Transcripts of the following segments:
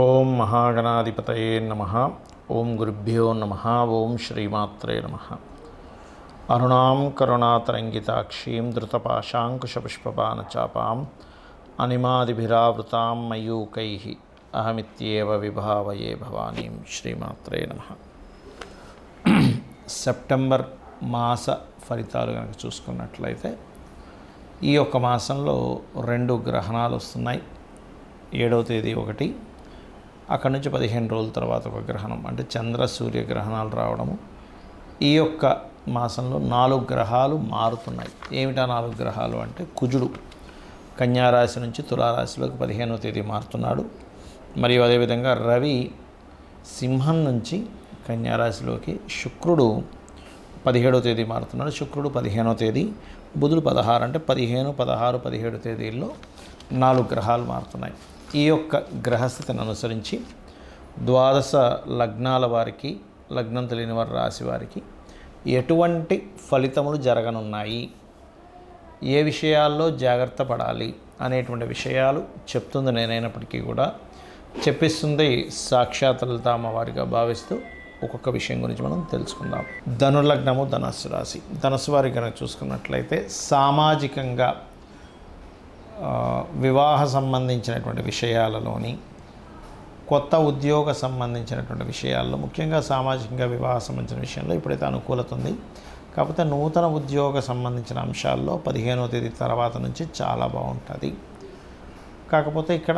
ఓం మహాగణాధిపతయే నమః. ఓం గురుభ్యో నమః. ఓం శ్రీమాత్రే నమః. అరుణాం కరుణాతరంగితాక్షీం ధృతపాశాంకుశపుష్పబాణచాపాం అనిమాదిభిరావృతాం మయూకైః అహమిత్యేవ విభావయే భవానీం. శ్రీమాత్రే నమః. సెప్టెంబర్ మాస ఫలితాలు కనుక చూసుకున్నట్లయితే ఈ యొక్క మాసంలో 2 గ్రహణాలు వస్తున్నాయి. 7వ తేదీ ఒకటి, అక్కడి నుంచి 15 రోజుల తర్వాత ఒక గ్రహణం, అంటే చంద్ర సూర్య గ్రహణాలు రావడము. ఈ యొక్క మాసంలో 4 గ్రహాలు మారుతున్నాయి. ఏమిటా 4 గ్రహాలు అంటే, కుజుడు కన్యారాశి నుంచి తులారాశిలోకి 15వ తేదీ మారుతున్నాడు. మరియు అదేవిధంగా రవి సింహం నుంచి కన్యారాశిలోకి, శుక్రుడు 17వ తేదీ మారుతున్నాడు. శుక్రుడు 15వ తేదీ, బుధుడు 16, అంటే 15, 16, 17 తేదీల్లో 4 గ్రహాలు మారుతున్నాయి. ఈ యొక్క గ్రహస్థితిని అనుసరించి ద్వాదశ లగ్నాల వారికి, లగ్నం తెలియని వారి రాశి వారికి ఎటువంటి ఫలితములు జరగనున్నాయి, ఏ విషయాల్లో జాగ్రత్త పడాలి అనేటువంటి విషయాలు చెప్తుంది నేనైనప్పటికీ కూడా చెప్పిస్తుంది సాక్షాత్ లలిత అమ్మవారిగా భావిస్తూ ఒక్కొక్క విషయం గురించి మనం తెలుసుకుందాం. ధనుర్లగ్నము ధనస్సు రాశి. ధనస్సు వారి కనుక చూసుకున్నట్లయితే సామాజికంగా వివాహ సంబంధించినటువంటి విషయాలలోని, కొత్త ఉద్యోగ సంబంధించినటువంటి విషయాల్లో, ముఖ్యంగా సామాజికంగా వివాహ సంబంధించిన విషయంలో ఇప్పుడైతే అనుకూలత ఉంది. కాకపోతే నూతన ఉద్యోగ సంబంధించిన అంశాల్లో 15వ తేదీ తర్వాత నుంచి చాలా బాగుంటుంది. కాకపోతే ఇక్కడ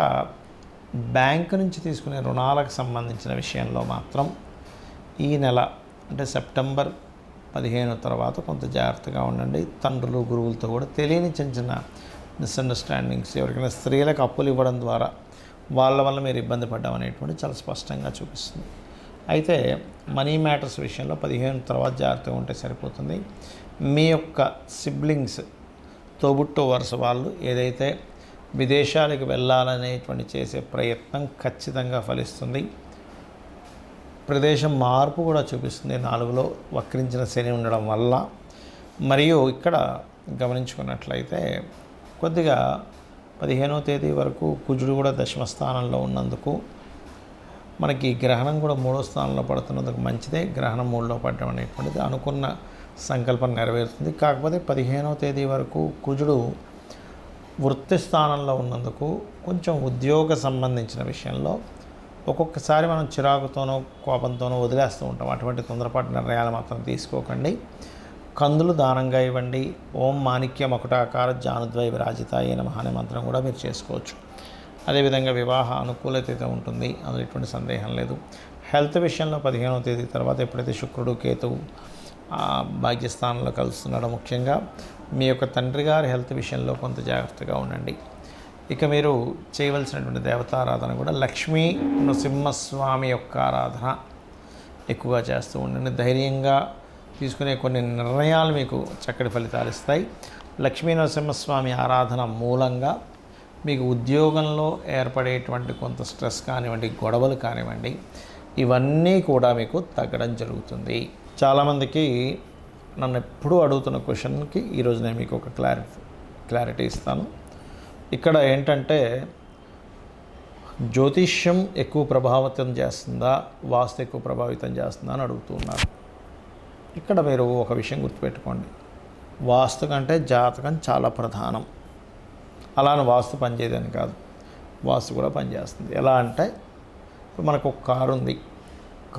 బ్యాంకు నుంచి తీసుకునే రుణాలకు సంబంధించిన విషయంలో మాత్రం ఈ నెల, అంటే సెప్టెంబర్ 15 తర్వాత కొంత జాగ్రత్తగా ఉండండి. తండ్రులు గురువులతో కూడా తెలియని చిన్న చిన్న మిస్అండర్స్టాండింగ్స్, ఎవరికైనా స్త్రీలకు అప్పులు ఇవ్వడం ద్వారా వాళ్ళ వల్ల మీరు ఇబ్బంది పడ్డం అనేటువంటి చాలా స్పష్టంగా చూపిస్తుంది. అయితే మనీ మ్యాటర్స్ విషయంలో 15 తర్వాత జాగ్రత్తగా ఉంటే సరిపోతుంది. మీ యొక్క సిబ్లింగ్స్, తోబుట్టు వరుస వాళ్ళు ఏదైతే విదేశాలకు వెళ్ళాలనేటువంటి చేసే ప్రయత్నం ఖచ్చితంగా ఫలిస్తుంది. ప్రదేశం మార్పు కూడా చూపిస్తుంది 4లో వక్రించిన శని ఉండడం వల్ల. మరియు ఇక్కడ గమనించుకున్నట్లయితే కొద్దిగా 15వ తేదీ వరకు కుజుడు కూడా దశమ స్థానంలో ఉన్నందుకు, మనకి గ్రహణం కూడా 3వ స్థానంలో పడుతున్నందుకు మంచిదే. గ్రహణం 3లో పడడం అనేటువంటిది అనుకున్న సంకల్పం నెరవేరుతుంది. కాకపోతే 15వ తేదీ వరకు కుజుడు వృత్తి స్థానంలో ఉన్నందుకు కొంచెం ఉద్యోగ సంబంధించిన విషయంలో ఒక్కొక్కసారి మనం చిరాకుతోనో కోపంతోనో వదిలేస్తూ ఉంటాం. అటువంటి తొందరపాటు నిర్ణయాలు మాత్రం తీసుకోకండి. కందులు దానంగా ఇవ్వండి. ఓం మాణిక్య మకుటాకార జానుద్వై విరాజితాయ నమః అనే మంత్రం కూడా మీరు చేసుకోవచ్చు. అదేవిధంగా వివాహ అనుకూలత అయితే ఉంటుంది, అందులో ఎటువంటి సందేహం లేదు. హెల్త్ విషయంలో 15వ తేదీ తర్వాత ఎప్పుడైతే శుక్రుడు కేతువు భాగ్యస్థానంలో కలుస్తున్నాడో, ముఖ్యంగా మీ యొక్క తండ్రి గారి హెల్త్ విషయంలో కొంత జాగ్రత్తగా ఉండండి. ఇక మీరు చేయవలసినటువంటి దేవతారాధన కూడా లక్ష్మీ నృసింహస్వామి యొక్క ఆరాధన ఎక్కువగా చేస్తూ ఉండండి. ధైర్యంగా తీసుకునే కొన్ని నిర్ణయాలు మీకు చక్కటి ఫలితాలు ఇస్తాయి. లక్ష్మీ నరసింహస్వామి ఆరాధన మూలంగా మీకు ఉద్యోగంలో ఏర్పడేటువంటి కొంత స్ట్రెస్ కానివ్వండి, గొడవలు కానివ్వండి, ఇవన్నీ కూడా మీకు తగ్గడం జరుగుతుంది. చాలామందికి నన్ను ఎప్పుడూ అడుగుతున్న క్వశ్చన్కి ఈరోజు నేను మీకు ఒక క్లారిటీ ఇస్తాను. ఇక్కడ ఏంటంటే, జ్యోతిష్యం ఎక్కువ ప్రభావితం చేస్తుందా, వాస్తు ఎక్కువ ప్రభావితం చేస్తుందా అని అడుగుతున్నారు. ఇక్కడ మీరు ఒక విషయం గుర్తుపెట్టుకోండి, వాస్తు కంటే జాతకం చాలా ప్రధానం. అలానే వాస్తు పనిచేయదని కాదు, వాస్తు కూడా పనిచేస్తుంది. ఎలా అంటే, మనకు ఒక కారు ఉంది,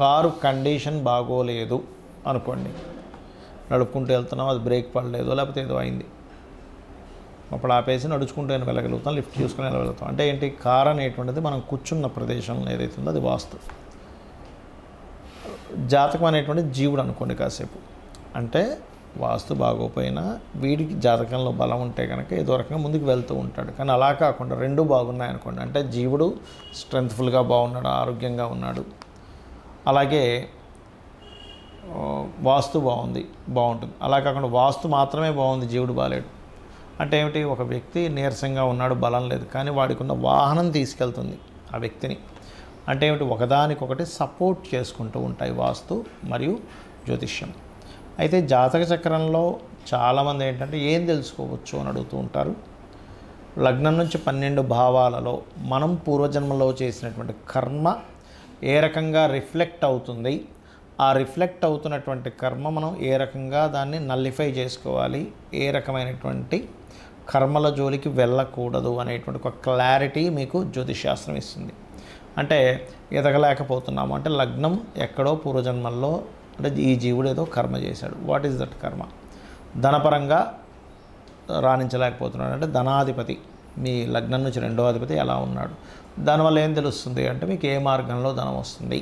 కారు కండిషన్ బాగోలేదు అనుకోండి, నడుపుకుంటూ వెళ్తున్నాం, అది బ్రేక్ పడలేదు, లేకపోతే ఏదో అయింది, అప్పుడు ఆపేసి నడుచుకుంటూ వెళ్ళగలుగుతాం, లిఫ్ట్ చూసుకుని వెళ్ళగలుగుతాం. అంటే ఏంటి, కారు అనేటువంటిది మనం కూర్చున్న ప్రదేశం ఏదైతే ఉందో అది వాస్తు. జాతకం అనేటువంటి జీవుడు అనుకోండి కాసేపు, అంటే వాస్తు బాగోపోయినా వీడికి జాతకంలో బలం ఉంటే కనుక ఏదో రకంగా ముందుకు వెళ్తూ ఉంటాడు. కానీ అలా కాకుండా 2 బాగున్నాయి అనుకోండి, అంటే జీవుడు స్ట్రెంగ్త్ఫుల్గా బాగున్నాడు, ఆరోగ్యంగా ఉన్నాడు, అలాగే వాస్తు బాగుంటుంది. అలా కాకుండా వాస్తు మాత్రమే బాగుంది, జీవుడు బాలేడు అంటే ఏమిటి, ఒక వ్యక్తి నీరసంగా ఉన్నాడు, బలం లేదు, కానీ వాడికి ఉన్న వాహనం తీసుకెళ్తుంది ఆ వ్యక్తిని. అంటే ఏమిటి, ఒకదానికొకటి సపోర్ట్ చేసుకుంటూ ఉంటాయి వాస్తు మరియు జ్యోతిష్యం. అయితే జాతక చక్రంలో చాలామంది ఏంటంటే ఏం తెలుసుకోవచ్చు అని అడుగుతూ ఉంటారు. లగ్నం నుంచి 12 భావాలలో మనం పూర్వజన్మలో చేసినటువంటి కర్మ ఏ రకంగా రిఫ్లెక్ట్ అవుతుంది, ఆ రిఫ్లెక్ట్ అవుతున్నటువంటి కర్మ మనం ఏ రకంగా దాన్ని నల్లిఫై చేసుకోవాలి, ఏ రకమైనటువంటి కర్మల జోలికి వెళ్ళకూడదు అనేటువంటి ఒక క్లారిటీ మీకు జ్యోతిషాస్త్రం ఇస్తుంది. అంటే ఎదగలేకపోతున్నాము అంటే లగ్నం ఎక్కడో పూర్వజన్మల్లో అంటే ఈ జీవుడు ఏదో కర్మ చేశాడు. వాట్ ఈజ్ దట్ కర్మ? ధనపరంగా రాణించలేకపోతున్నాడు అంటే ధనాధిపతి మీ లగ్నం నుంచి 2వ అధిపతి ఎలా ఉన్నాడు, దానివల్ల ఏం తెలుస్తుంది అంటే మీకు ఏ మార్గంలో ధనం వస్తుంది,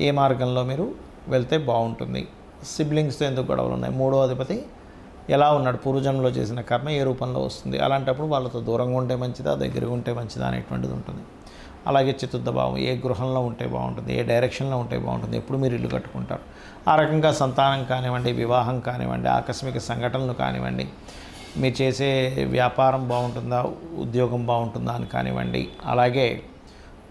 ఏ మార్గంలో మీరు వెళ్తే బాగుంటుంది, సిబ్లింగ్స్తో ఎందుకు గొడవలు ఉన్నాయి, 3వ అధిపతి ఎలా ఉన్నాడు, పూర్వజన్మలో చేసిన కర్మ ఏ రూపంలో వస్తుంది, అలాంటప్పుడు వాళ్ళతో దూరంగా ఉంటే మంచిదా దగ్గరగా ఉంటే మంచిదా అనేటువంటిది ఉంటుంది. అలాగే చతుర్థ భావం ఏ గృహంలో ఉంటే బాగుంటుంది, ఏ డైరెక్షన్లో ఉంటే బాగుంటుంది, ఎప్పుడు మీరు ఇల్లు కట్టుకుంటారు, ఆ రకంగా సంతానం కానివ్వండి, వివాహం కానివ్వండి, ఆకస్మిక సంఘటనలు కానివ్వండి, మీరు చేసే వ్యాపారం బాగుంటుందా, ఉద్యోగం బాగుంటుందా అని కానివ్వండి, అలాగే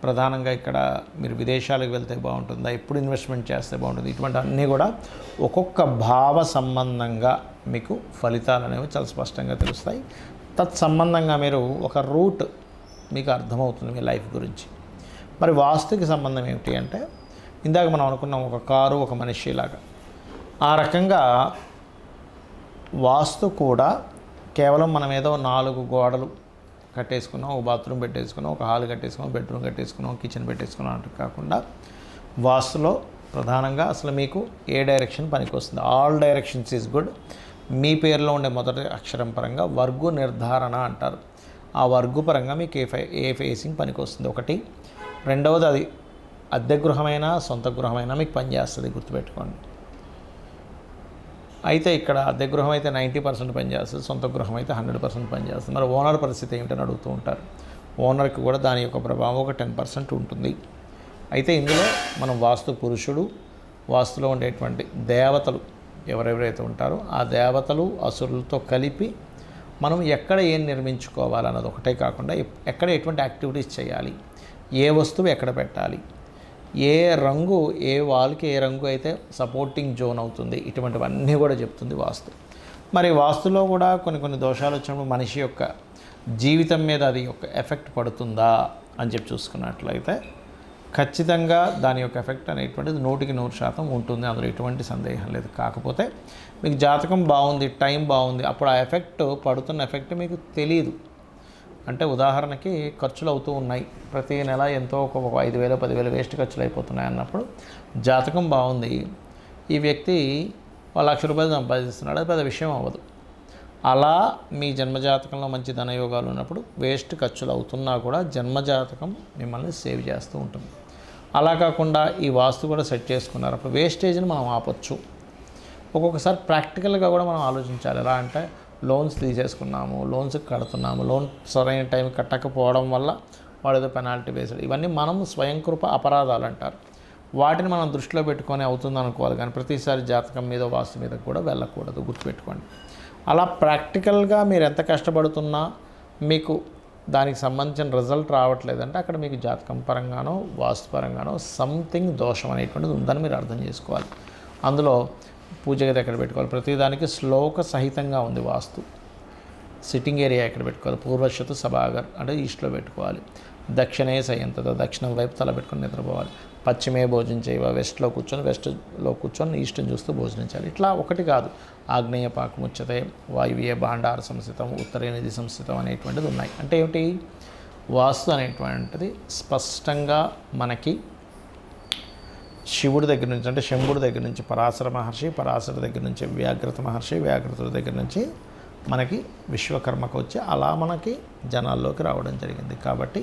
ప్రధానంగా ఇక్కడ మీరు విదేశాలకు వెళ్తే బాగుంటుందా, ఎప్పుడు ఇన్వెస్ట్మెంట్ చేస్తే బాగుంటుంది, ఇటువంటి అన్నీ కూడా ఒక్కొక్క భావ సంబంధంగా మీకు ఫలితాలు అనేవి చాలా స్పష్టంగా తెలుస్తాయి. తత్సంబంధంగా మీరు ఒక రూట్ మీకు అర్థమవుతుంది మీ లైఫ్ గురించి. మరి వాస్తుకి సంబంధం ఏమిటి అంటే ఇందాక మనం అనుకున్నాం ఒక కారు ఒక మనిషి లాగా, ఆ రకంగా వాస్తు కూడా కేవలం మనం ఏదో 4 గోడలు కట్టేసుకున్నాం, ఒక బాత్రూమ్ పెట్టేసుకున్నాం, ఒక హాల్ కట్టేసుకున్నాం, బెడ్రూమ్ కట్టేసుకున్నాం, కిచెన్ పెట్టేసుకున్నాం అంటే కాకుండా వాస్తులో ప్రధానంగా అసలు మీకు ఏ డైరెక్షన్ పనికి వస్తుంది, ఆల్ డైరెక్షన్స్ ఈజ్ గుడ్. మీ పేరులో ఉండే మొదటి అక్షరం పరంగా వర్గు నిర్ధారణ అంటారు. ఆ వర్గు పరంగా మీకు ఏ ఫేసింగ్ పనికి వస్తుంది ఒకటి. రెండవది అది అద్దె గృహమైనా సొంత గృహమైనా మీకు పనిచేస్తుంది, గుర్తుపెట్టుకోండి. అయితే ఇక్కడ అద్దె గృహం అయితే 90% పనిచేస్తుంది, సొంత గృహం అయితే 100% పనిచేస్తుంది. మరి ఓనర్ పరిస్థితి ఏమిటని అడుగుతూ ఉంటారు. ఓనర్కి కూడా దాని యొక్క ప్రభావం ఒక 10% ఉంటుంది. అయితే ఇందులో మనం వాస్తు పురుషుడు, వాస్తులో ఉండేటువంటి దేవతలు ఎవరెవరైతే ఉంటారో ఆ దేవతలు అసురులతో కలిపి మనం ఎక్కడ ఏం నిర్మించుకోవాలన్నది ఒకటే కాకుండా ఎక్కడ ఎటువంటి యాక్టివిటీస్ చేయాలి, ఏ వస్తువు ఎక్కడ పెట్టాలి, ఏ రంగు ఏ వాల్కి ఏ రంగు అయితే సపోర్టింగ్ జోన్ అవుతుంది, ఇటువంటివన్నీ కూడా చెప్తుంది వాస్తు. మరి వాస్తులో కూడా కొన్ని దోషాలు వచ్చినప్పుడు మనిషి యొక్క జీవితం మీద అది యొక్క ఎఫెక్ట్ పడుతుందా అని చెప్పి చూసుకున్నట్లయితే ఖచ్చితంగా దాని యొక్క ఎఫెక్ట్ అనేటువంటిది 100% ఉంటుంది, అందులో ఎటువంటి సందేహం లేదు. కాకపోతే మీకు జాతకం బాగుంది, టైం బాగుంది, అప్పుడు ఆ ఎఫెక్ట్ పడుతున్న ఎఫెక్ట్ మీకు తెలియదు. అంటే ఉదాహరణకి ఖర్చులు అవుతూ ఉన్నాయి, ప్రతి నెల ఎంతో ఒక 5,000 10,000 వేస్ట్ ఖర్చులు అయిపోతున్నాయి అన్నప్పుడు జాతకం బాగుంది, ఈ వ్యక్తి ₹1,00,000 సంపాదిస్తున్నాడు, అది పెద్ద విషయం అవ్వదు. అలా మీ జన్మజాతకంలో మంచి ధనయోగాలు ఉన్నప్పుడు వేస్ట్ ఖర్చులు అవుతున్నా కూడా జన్మజాతకం మిమ్మల్ని సేవ్ చేస్తూ ఉంటుంది. అలా కాకుండా ఈ వాస్తు కూడా సెట్ చేసుకున్నారు, అప్పుడు వేస్టేజ్ని మనం ఆపొచ్చు. ఒక్కొక్కసారి ప్రాక్టికల్గా కూడా మనం ఆలోచించాలి. ఎలా అంటే లోన్స్ తీసేసుకున్నాము, లోన్స్ కడుతున్నాము, లోన్ సరైన టైం కట్టకపోవడం వల్ల వాడు ఏదో పెనాల్టీ వేసాడు, ఇవన్నీ మనం స్వయంకృప అపరాధాలు అంటారు. వాటిని మనం దృష్టిలో పెట్టుకొని అవుతుంది అనుకోవాలి, కానీ ప్రతిసారి జాతకం మీద వాస్తు మీద కూడా వెళ్ళకూడదు, గుర్తుపెట్టుకోండి. అలా ప్రాక్టికల్గా మీరు ఎంత కష్టపడుతున్నా మీకు దానికి సంబంధించిన రిజల్ట్ రావట్లేదంటే అక్కడ మీకు జాతకం పరంగానో వాస్తు పరంగానో సంథింగ్ దోషం అనేటువంటిది ఉందని మీరు అర్థం చేసుకోవాలి. అందులో పూజ గది ఎక్కడ పెట్టుకోవాలి, ప్రతిదానికి శ్లోక సహితంగా ఉంది వాస్తు. సిట్టింగ్ ఏరియా ఎక్కడ పెట్టుకోవాలి, పూర్వశతు సభాగర్ అంటే ఈస్ట్లో పెట్టుకోవాలి, దక్షిణే సయంతత దక్షిణం వైపు తల పెట్టుకొని నిద్రపోవాలి, పశ్చిమే భోజనం చేయవ వెస్ట్లో కూర్చొని ఈస్ట్ని చూస్తూ భోజనం చేయాలి. ఇట్లా ఒకటి కాదు, ఆగ్నేయ పాకముచ్చతే, వాయువ్య భాండార సంస్థితం, ఉత్తరే నిధి సంస్థితం అనేటువంటిది ఉన్నాయి. అంటే ఏమిటి, వాస్తు అనేటువంటిది స్పష్టంగా మనకి శివుడి దగ్గర నుంచి అంటే శంభుడి దగ్గర నుంచి పరాశర మహర్షి, పరాశర దగ్గర నుంచి వ్యాఘ్రత మహర్షి, వ్యాఘ్రతుడి దగ్గర నుంచి మనకి విశ్వకర్మకు వచ్చి అలా మనకి జనాల్లోకి రావడం జరిగింది. కాబట్టి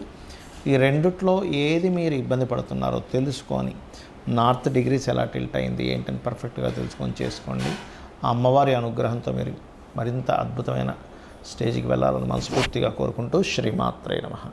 ఈ రెండిట్లో ఏది మీరు ఇబ్బంది పడుతున్నారో తెలుసుకొని నార్త్ డిగ్రీస్ ఎలా టిల్ట్ అయింది ఏంటని పర్ఫెక్ట్గా తెలుసుకొని చేసుకోండి. ఆ అమ్మవారి అనుగ్రహంతో మీరు మరింత అద్భుతమైన స్టేజ్కి వెళ్ళాలని మనస్ఫూర్తిగా కోరుకుంటూ శ్రీమాత్రే నమః.